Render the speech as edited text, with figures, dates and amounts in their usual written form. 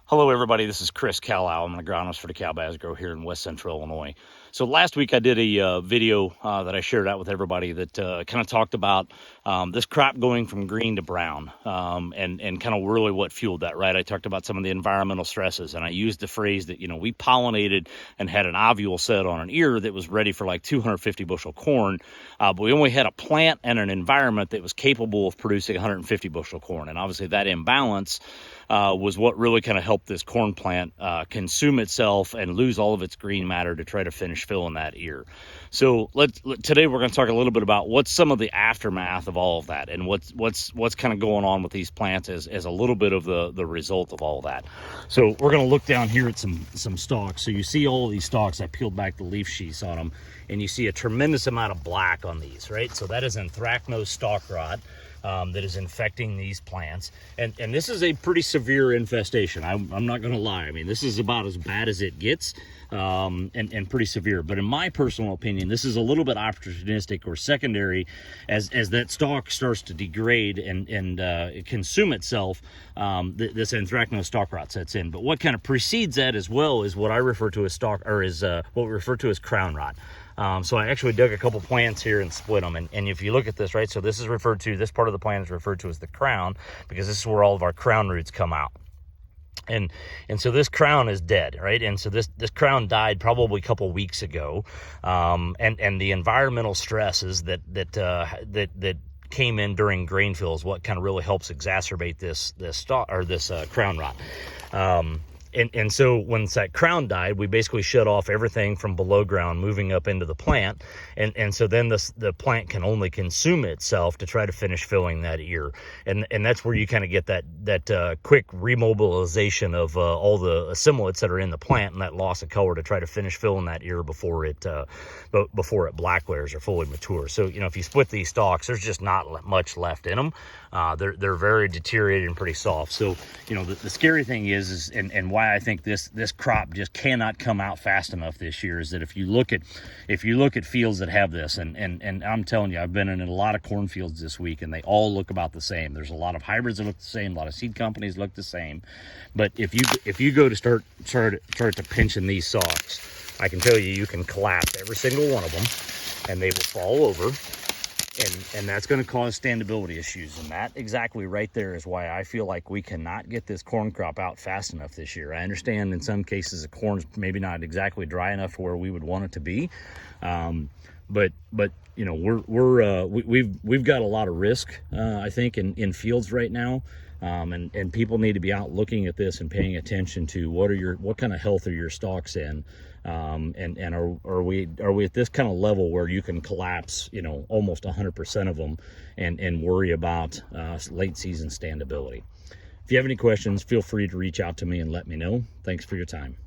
Hello everybody, this is Chris Kallal. I'm an agronomist for the Kallal Grow here in West Central Illinois. So last week I did a video that I shared out with everybody that kind of talked about this crop going from green to brown and kind of really what fueled that, right? I talked about some of the environmental stresses, and I used the phrase that, we pollinated and had an ovule set on an ear that was ready for like 250 bushel corn, but we only had a plant and an environment that was capable of producing 150 bushel corn. And obviously that imbalance was what really kind of helped this corn plant consume itself and lose all of its green matter to try to finish filling that ear. So today we're going to talk a little bit about what's some of the aftermath of all of that, and what's kind of going on with these plants as a little bit of the result of all of that. So we're going to look down here at some stalks. So you see all of these stalks. I peeled back the leaf sheaths on them, and you see a tremendous amount of black on these, right? So that is anthracnose stalk rot. That is infecting these plants, and this is a pretty severe infestation. I'm not going to lie. I mean, this is about as bad as it gets, and pretty severe. But in my personal opinion, this is a little bit opportunistic or secondary, as that stalk starts to degrade and consume itself. This anthracnose stalk rot sets in. But what kind of precedes that as well is what I refer to as what we refer to as crown rot. So I actually dug a couple plants here and split them. And if you look at this, right, so this part of the plant is referred to as the crown, because this is where all of our crown roots come out. And so this crown is dead, right? And so this crown died probably a couple weeks ago. And the environmental stresses that came in during grain fill is what kind of really helps exacerbate this crown rot. And so once that crown died, we basically shut off everything from below ground moving up into the plant. And so then the plant can only consume itself to try to finish filling that ear. And that's where you kind of get that quick remobilization of all the assimilates that are in the plant, and that loss of color to try to finish filling that ear before it black layers are fully mature. So, if you split these stalks, there's just not much left in them. They're very deteriorated and pretty soft. So, the scary thing is and why I think this crop just cannot come out fast enough this year is that if you look at fields that have this, and I'm telling you, I've been in a lot of cornfields this week, and they all look about the same. There's a lot of hybrids that look the same, a lot of seed companies look the same. But if you go to start to pinching these stalks, I can tell you can collapse every single one of them, and they will fall over. And that's going to cause standability issues. And that exactly right there is why I feel like we cannot get this corn crop out fast enough this year. I understand in some cases the corn's maybe not exactly dry enough to where we would want it to be. But we've got a lot of risk, I think, in fields right now. And people need to be out looking at this and paying attention to what kind of health are your stalks in, and are we at this kind of level where you can collapse almost 100% of them and worry about late season standability. If you have any questions, feel free to reach out to me and let me know. Thanks for your time.